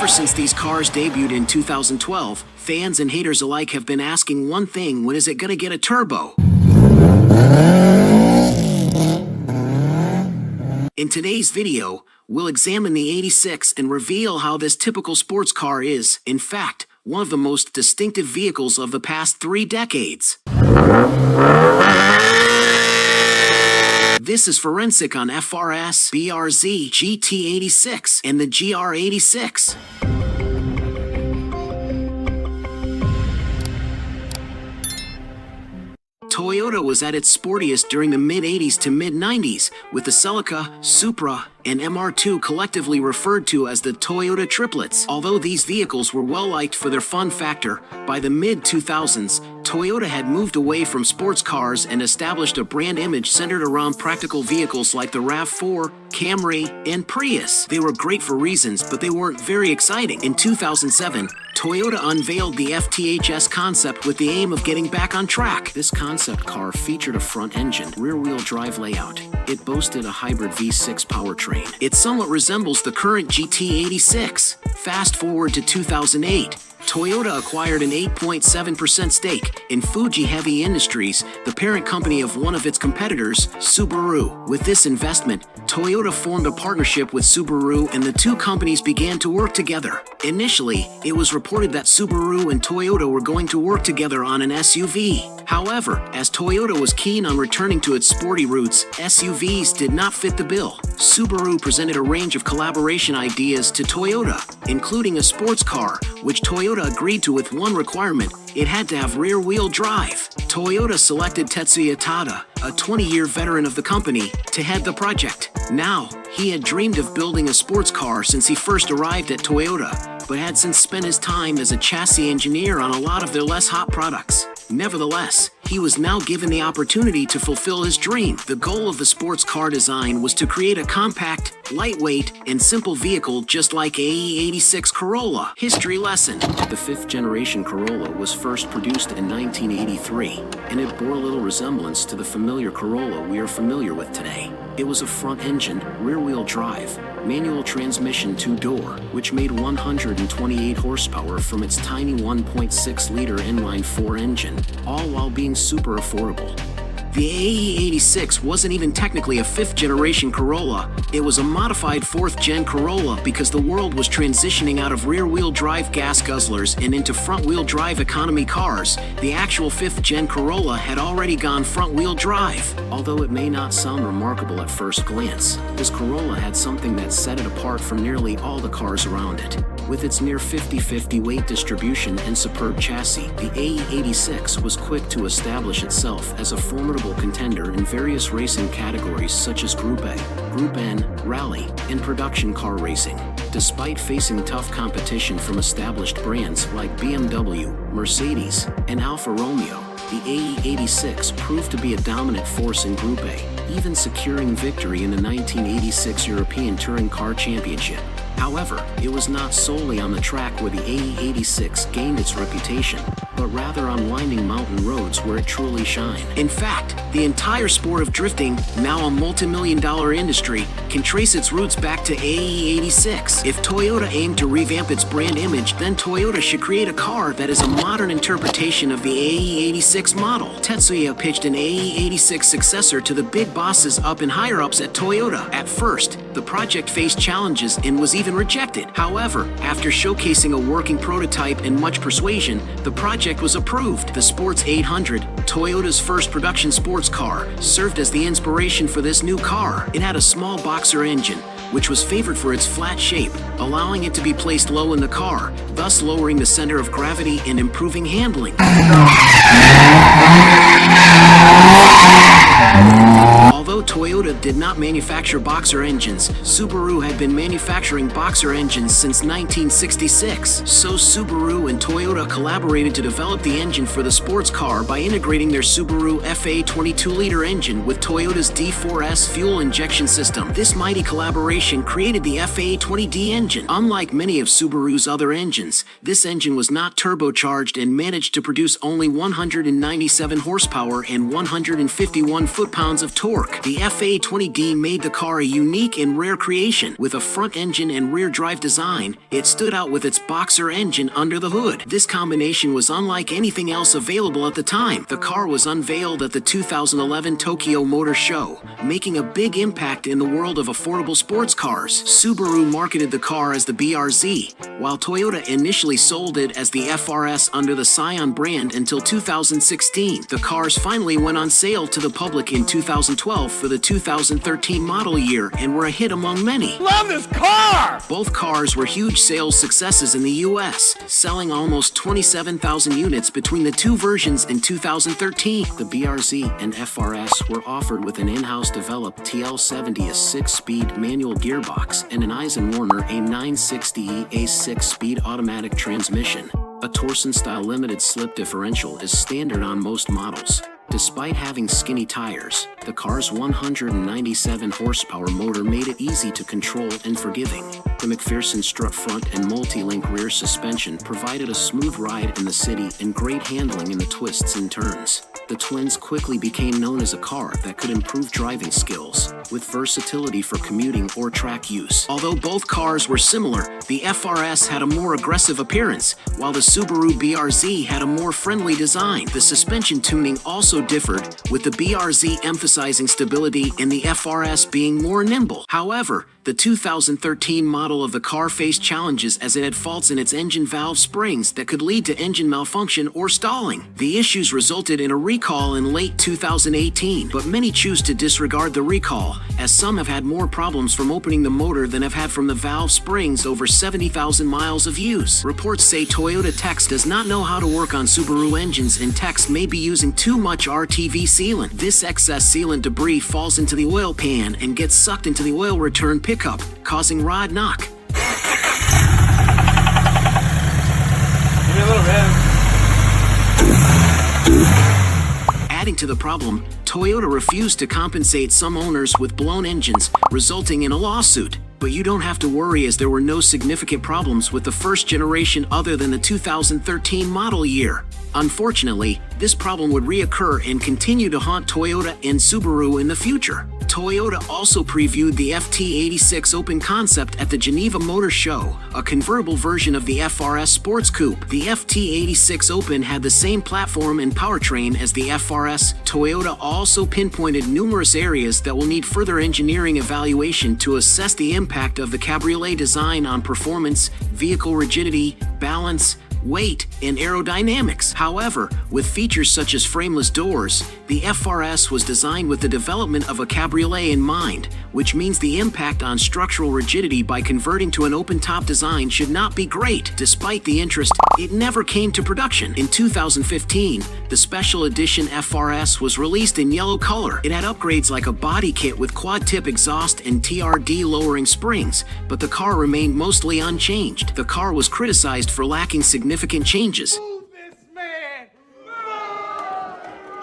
Ever since these cars debuted in 2012, fans and haters alike have been asking one thing: when is it gonna get a turbo? In today's video, we'll examine the 86 and reveal how this typical sports car is, in fact, one of the most distinctive vehicles of the past 3 decades. This is Forensic on FR-S, BRZ, GT86, and the GR86. Toyota was at its sportiest during the mid-80s to mid-90s, with the Celica, Supra, and MR2 collectively referred to as the Toyota triplets. Although these vehicles were well-liked for their fun factor, by the mid-2000s, Toyota had moved away from sports cars and established a brand image centered around practical vehicles like the RAV4, Camry, and Prius. They were great for reasons, but they weren't very exciting. In 2007, Toyota unveiled the FR-S concept with the aim of getting back on track. This concept car featured a front-engine, rear-wheel drive layout. It boasted a hybrid V6 powertrain. It somewhat resembles the current GT86. Fast forward to 2008. Toyota acquired an 8.7% stake in Fuji Heavy Industries, the parent company of one of its competitors, Subaru. With this investment, Toyota formed a partnership with Subaru and the two companies began to work together. Initially, it was reported that Subaru and Toyota were going to work together on an SUV. However, as Toyota was keen on returning to its sporty roots, SUVs did not fit the bill. Subaru presented a range of collaboration ideas to Toyota, including a sports car, which Toyota agreed to with one requirement: it had to have rear-wheel drive. Toyota selected Tetsuya Tada, a 20-year veteran of the company, to head the project. Now, he had dreamed of building a sports car since he first arrived at Toyota, but had since spent his time as a chassis engineer on a lot of their less hot products. Nevertheless, he was now given the opportunity to fulfill his dream. The goal of the sports car design was to create a compact, lightweight, and simple vehicle just like AE86 Corolla. History lesson. The 5th generation Corolla was first produced in 1983, and it bore little resemblance to the familiar Corolla we are familiar with today. It was a front-engine, rear-wheel drive, manual transmission 2-door, which made 128 horsepower from its tiny 1.6-liter inline-4 engine, all while being super affordable. The AE86 wasn't even technically a 5th generation Corolla, it was a modified 4th gen Corolla because the world was transitioning out of rear-wheel drive gas guzzlers and into front-wheel drive economy cars. The actual 5th gen Corolla had already gone front-wheel drive. Although it may not sound remarkable at first glance, this Corolla had something that set it apart from nearly all the cars around it. With its near 50-50 weight distribution and superb chassis, the AE86 was quick to establish itself as a formidable contender in various racing categories such as Group A, Group N, Rally, and production car racing. Despite facing tough competition from established brands like BMW, Mercedes, and Alfa Romeo, the AE86 proved to be a dominant force in Group A, even securing victory in the 1986 European Touring Car Championship. However, it was not solely on the track where the AE86 gained its reputation, but rather on winding mountain roads where it truly shined. In fact, the entire sport of drifting, now a multi-million-dollar industry, can trace its roots back to AE86. If Toyota aimed to revamp its brand image, then Toyota should create a car that is a modern interpretation of the AE86 model. Tetsuya pitched an AE86 successor to the big bosses up and higher-ups at Toyota. At first, the project faced challenges and was even rejected. However, after showcasing a working prototype and much persuasion, the project was approved. The Sports 800, Toyota's first production sports car, served as the inspiration for this new car. It had a small boxer engine, which was favored for its flat shape, allowing it to be placed low in the car, thus lowering the center of gravity and improving handling. Although Toyota did not manufacture boxer engines, Subaru had been manufacturing boxer engines since 1966. So Subaru and Toyota collaborated to develop the engine for the sports car by integrating their Subaru FA 22-liter engine with Toyota's D4S fuel injection system. This mighty collaboration created the FA20D engine. Unlike many of Subaru's other engines, this engine was not turbocharged and managed to produce only 197 horsepower and 151 foot-pounds of torque. The FA20D made the car a unique and rare creation. With a front engine and rear drive design, it stood out with its boxer engine under the hood. This combination was unlike anything else available at the time. The car was unveiled at the 2011 Tokyo Motor Show, making a big impact in the world of affordable sports cars. Subaru marketed the car as the BRZ, while Toyota initially sold it as the FR-S under the Scion brand until 2016. The cars finally went on sale to the public in 2012 for the 2013 model year and were a hit among many. Love this car! Both cars were huge sales successes in the US, selling almost 27,000 units between the two versions in 2013. The BRZ and FR-S were offered with an in-house developed TL70, a 6-speed manual gearbox, and an Eisenwarner A960E, a 6-speed automatic transmission. A Torsen-style limited slip differential is standard on most models. Despite having skinny tires, the car's 197 horsepower motor made it easy to control and forgiving. The McPherson strut front and multi-link rear suspension provided a smooth ride in the city and great handling in the twists and turns. The twins quickly became known as a car that could improve driving skills, with versatility for commuting or track use. Although both cars were similar, the FR-S had a more aggressive appearance, while the Subaru BRZ had a more friendly design. The suspension tuning also differed, with the BRZ emphasizing stability and the FR-S being more nimble. However, the 2013 model of the car faced challenges as it had faults in its engine valve springs that could lead to engine malfunction or stalling. The issues resulted in a recall in late 2018, but many choose to disregard the recall, as some have had more problems from opening the motor than have had from the valve springs over 70,000 miles of use. Reports say Toyota Tex does not know how to work on Subaru engines, and Tex may be using too much RTV sealant. This excess sealant debris falls into the oil pan and gets sucked into the oil return pickup, causing rod knock. Give me a little bit. Adding to the problem, Toyota refused to compensate some owners with blown engines, resulting in a lawsuit. But you don't have to worry, as there were no significant problems with the first generation other than the 2013 model year. Unfortunately, this problem would reoccur and continue to haunt Toyota and Subaru in the future. Toyota also previewed the FT86 Open concept at the Geneva Motor Show, a convertible version of the FR-S Sports Coupe. The FT86 Open had the same platform and powertrain as the FR-S. Toyota also pinpointed numerous areas that will need further engineering evaluation to assess the impact of the cabriolet design on performance, vehicle rigidity, balance, weight, and aerodynamics. However, with features such as frameless doors, the FR-S was designed with the development of a cabriolet in mind, which means the impact on structural rigidity by converting to an open-top design should not be great. Despite the interest, it never came to production. In 2015, the special edition FR-S was released in yellow color. It had upgrades like a body kit with quad-tip exhaust and TRD lowering springs, but the car remained mostly unchanged. The car was criticized for lacking significant changes.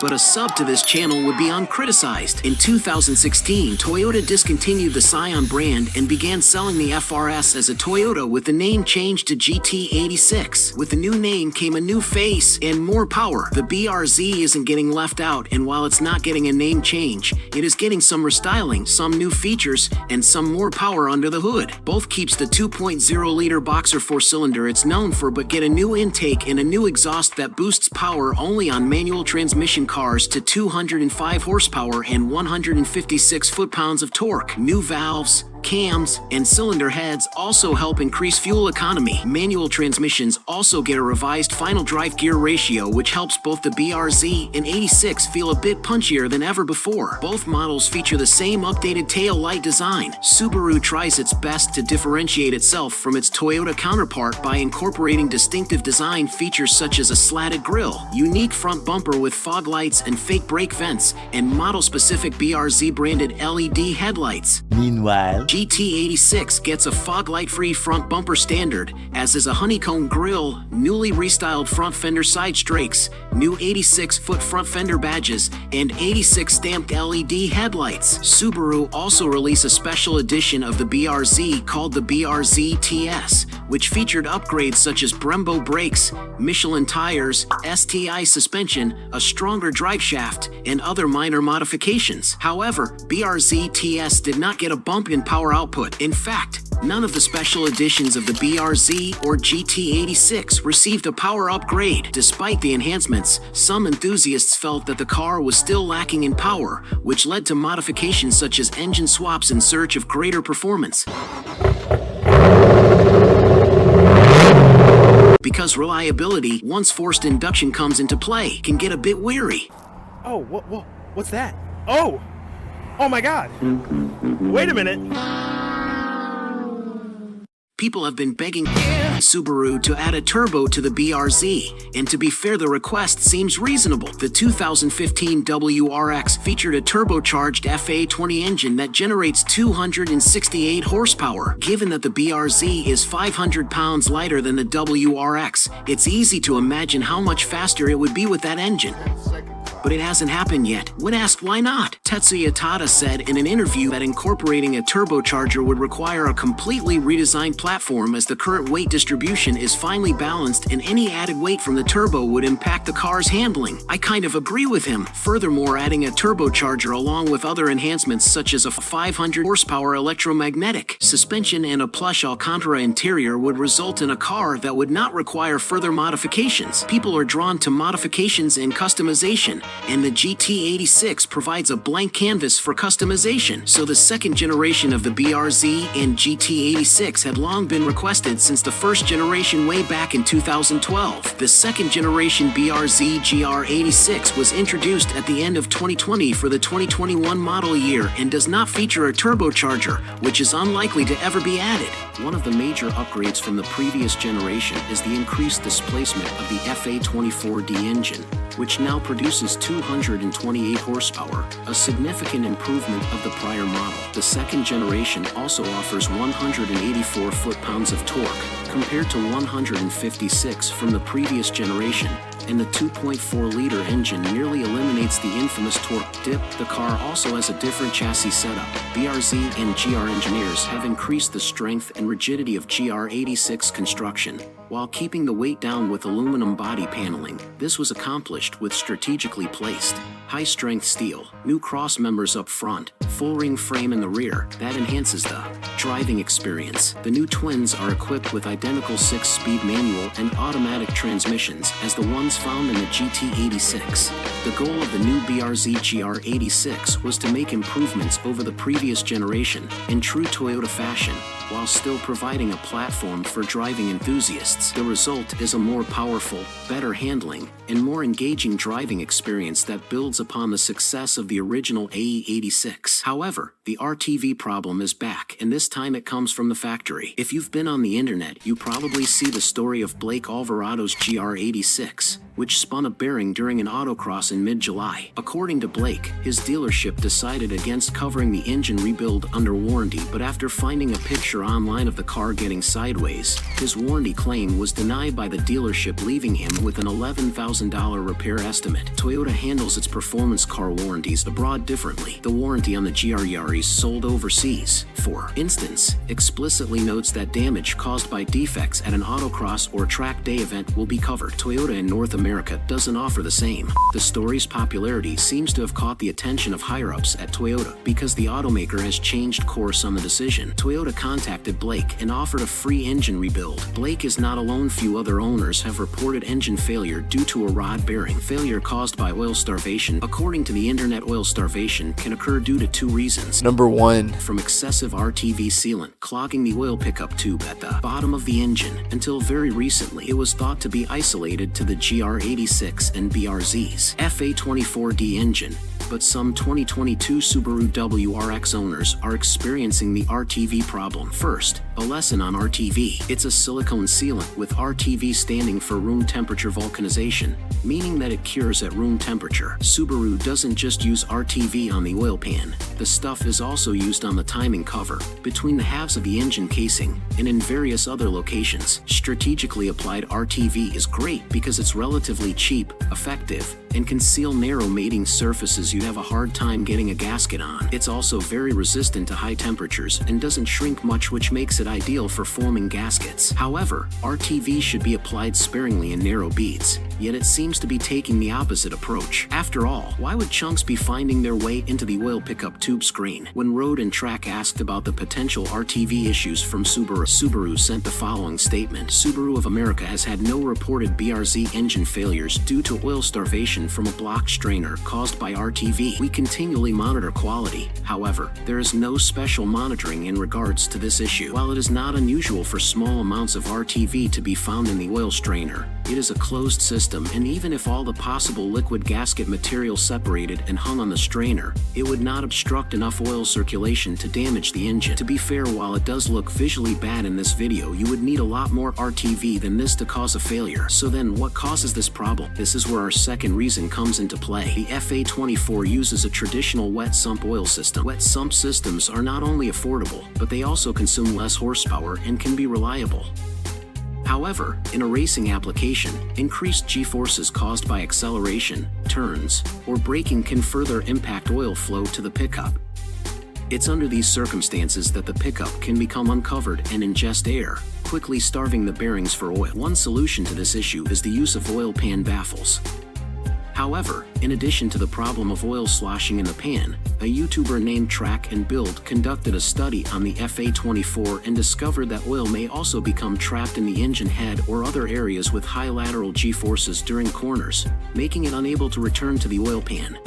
But a sub to this channel would be uncriticized. In 2016, Toyota discontinued the Scion brand and began selling the FR-S as a Toyota with the name changed to GT86. With the new name came a new face and more power. The BRZ isn't getting left out, and while it's not getting a name change, it is getting some restyling, some new features, and some more power under the hood. Both keeps the 2.0-liter boxer 4-cylinder it's known for, but get a new intake and a new exhaust that boosts power only on manual transmission cars to 205 horsepower and 156 foot-pounds of torque. New valves, cams, and cylinder heads also help increase fuel economy. Manual transmissions also get a revised final drive gear ratio, which helps both the BRZ and 86 feel a bit punchier than ever before. Both models feature the same updated tail light design. Subaru tries its best to differentiate itself from its Toyota counterpart by incorporating distinctive design features such as a slatted grille, unique front bumper with fog lights and fake brake vents, and model-specific BRZ-branded LED headlights. Meanwhile, GT86 gets a fog light-free front bumper standard, as is a honeycomb grille, newly restyled front fender side strakes, new 86-foot front fender badges, and 86 stamped LED headlights. Subaru also released a special edition of the BRZ called the BRZ TS, which featured upgrades such as Brembo brakes, Michelin tires, STI suspension, a stronger driveshaft, and other minor modifications. However, BRZ TS did not get a bump in power output. In fact, none of the special editions of the BRZ or GT86 received a power upgrade. Despite the enhancements, some enthusiasts felt that the car was still lacking in power, which led to modifications such as engine swaps in search of greater performance. Because reliability, once forced induction comes into play, can get a bit weary. Oh, what's that? Oh! Oh my God! Wait a minute! People have been begging Subaru to add a turbo to the BRZ, and to be fair, the request seems reasonable. The 2015 WRX featured a turbocharged FA20 engine that generates 268 horsepower. Given that the BRZ is 500 pounds lighter than the WRX, it's easy to imagine how much faster it would be with that engine. But it hasn't happened yet. When asked why not, Tetsuya Tada said in an interview that incorporating a turbocharger would require a completely redesigned platform, as the current weight distribution is finely balanced and any added weight from the turbo would impact the car's handling. I kind of agree with him. Furthermore, adding a turbocharger along with other enhancements such as a 500 horsepower electromagnetic suspension and a plush Alcantara interior would result in a car that would not require further modifications. People are drawn to modifications and customization, and the GT86 provides a blank canvas for customization. So the second generation of the BRZ and GT86 had long been requested since the first generation way back in 2012. The second generation BRZ GR86 was introduced at the end of 2020 for the 2021 model year and does not feature a turbocharger, which is unlikely to ever be added. One of the major upgrades from the previous generation is the increased displacement of the FA24D engine, which now produces 228 horsepower, a significant improvement of the prior model. The second generation also offers 184 foot-pounds of torque, compared to 156 from the previous generation, and the 2.4-liter engine nearly eliminates the infamous torque dip. The car also has a different chassis setup. BRZ and GR engineers have increased the strength and rigidity of GR86 construction, while keeping the weight down with aluminum body paneling. This was accomplished with strategically placed, high-strength steel, new cross members up front, full ring frame in the rear. That enhances the driving experience. The new twins are equipped with identical 6-speed manual and automatic transmissions as the ones found in the GT86. The goal of the new BRZ GR86 was to make improvements over the previous generation in true Toyota fashion, while still providing a platform for driving enthusiasts. The result is a more powerful, better handling, and more engaging driving experience that builds upon the success of the original AE86. However, the RTV problem is back, and this time it comes from the factory. If you've been on the internet, you probably see the story of Blake Alvarado's GR86, which spun a bearing during an autocross in mid-July. According to Blake, his dealership decided against covering the engine rebuild under warranty, but after finding a picture online of the car getting sideways, his warranty claim was denied by the dealership, leaving him with an $11,000 repair estimate. Toyota handles its performance car warranties abroad differently. The warranty on the GR Yaris sold overseas, for instance, explicitly notes that damage caused by defects at an autocross or track day event will be covered. Toyota in North America doesn't offer the same. The story's popularity seems to have caught the attention of higher-ups at Toyota because the automaker has changed course on the decision. Toyota contacted Blake and offered a free engine rebuild. Blake is not alone. Few other owners have reported engine failure due to a rod bearing. Failure caused by oil starvation. According to the internet, oil starvation can occur due to two reasons. Number one, from excessive RTV sealant clogging the oil pickup tube at the bottom of the engine. Until very recently, it was thought to be isolated to the GR86 and BRZ's FA24D engine, but some 2022 Subaru WRX owners are experiencing the RTV problem. First, a lesson on RTV. It's a silicone sealant with RTV standing for room temperature vulcanization, meaning that it cures at room temperature. Subaru doesn't just use RTV on the oil pan. The stuff is also used on the timing cover, between the halves of the engine casing, and in various other locations. Strategically applied RTV is great because it's relatively cheap, effective, and can seal narrow mating surfaces you'd have a hard time getting a gasket on. It's also very resistant to high temperatures and doesn't shrink much, which makes it ideal for forming gaskets. However, RTV should be applied sparingly in narrow beads, yet it seems to be taking the opposite approach. After all, why would chunks be finding their way into the oil pickup tube screen? When Road and Track asked about the potential RTV issues from Subaru sent the following statement: Subaru of America has had no reported BRZ engine failures due to oil starvation from a block strainer caused by RTV. We continually monitor quality. However, there is no special monitoring in regards to this issue. While it is not unusual for small amounts of RTV to be found in the oil strainer, it is a closed system, and even if all the possible liquid gasket material separated and hung on the strainer, it would not obstruct enough oil circulation to damage the engine. To be fair, while it does look visually bad in this video, you would need a lot more RTV than this to cause a failure. So then, what causes this problem? This is where our second reason comes into play. The FA24 uses a traditional wet sump oil system. Wet sump systems are not only affordable, but they also consume less horsepower and can be reliable. However, in a racing application, increased G-forces caused by acceleration, turns, or braking can further impact oil flow to the pickup. It's under these circumstances that the pickup can become uncovered and ingest air, quickly starving the bearings for oil. One solution to this issue is the use of oil pan baffles. However, in addition to the problem of oil sloshing in the pan, a YouTuber named Track and Build conducted a study on the FA24 and discovered that oil may also become trapped in the engine head or other areas with high lateral G-forces during corners, making it unable to return to the oil pan.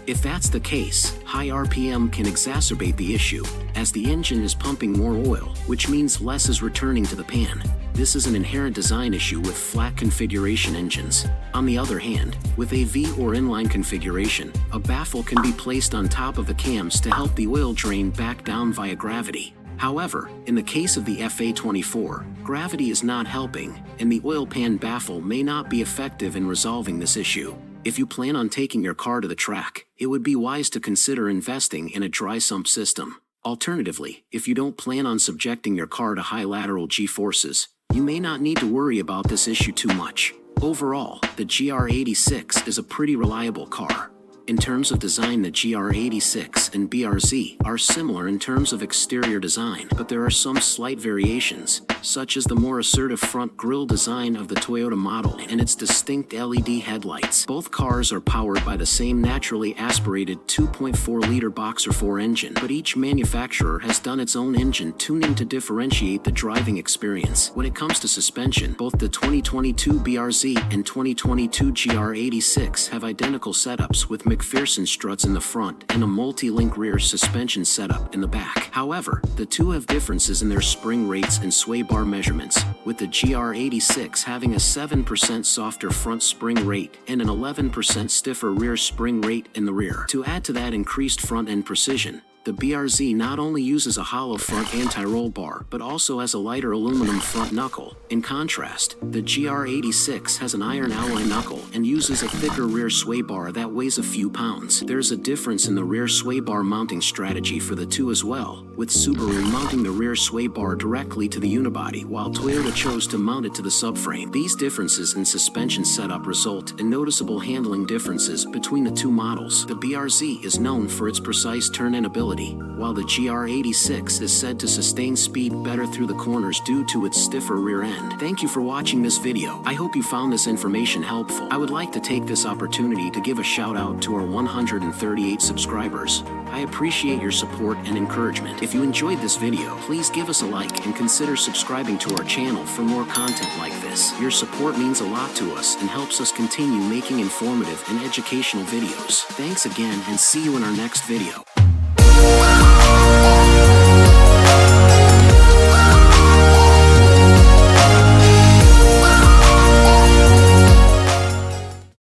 If that's the case, high RPM can exacerbate the issue, as the engine is pumping more oil, which means less is returning to the pan. This is an inherent design issue with flat configuration engines. On the other hand, with a V or inline configuration, a baffle can be placed on top of the cams to help the oil drain back down via gravity. However, in the case of the FA24, gravity is not helping, and the oil pan baffle may not be effective in resolving this issue. If you plan on taking your car to the track, it would be wise to consider investing in a dry sump system. Alternatively, if you don't plan on subjecting your car to high lateral G-forces, you may not need to worry about this issue too much. Overall, the GR86 is a pretty reliable car. In terms of design, the GR86 and BRZ are similar in terms of exterior design, but there are some slight variations, such as the more assertive front grille design of the Toyota model and its distinct LED headlights. Both cars are powered by the same naturally aspirated 2.4-liter Boxer 4 engine, but each manufacturer has done its own engine tuning to differentiate the driving experience. When it comes to suspension, both the 2022 BRZ and 2022 GR86 have identical setups with McPherson struts in the front and a multi-link rear suspension setup in the back. However, the two have differences in their spring rates and sway bar measurements, with the GR86 having a 7% softer front spring rate and an 11% stiffer rear spring rate in the rear. To add to that increased front-end precision, the BRZ not only uses a hollow front anti-roll bar, but also has a lighter aluminum front knuckle. In contrast, the GR86 has an iron alloy knuckle and uses a thicker rear sway bar that weighs a few pounds. There's a difference in the rear sway bar mounting strategy for the two as well, with Subaru mounting the rear sway bar directly to the unibody, while Toyota chose to mount it to the subframe. These differences in suspension setup result in noticeable handling differences between the two models. The BRZ is known for its precise turn-in ability, while the GR86 is said to sustain speed better through the corners due to its stiffer rear end. Thank you for watching this video. I hope you found this information helpful. I would like to take this opportunity to give a shout out to our 138 subscribers. I appreciate your support and encouragement. If you enjoyed this video, please give us a like and consider subscribing to our channel for more content like this. Your support means a lot to us and helps us continue making informative and educational videos. Thanks again, and see you in our next video.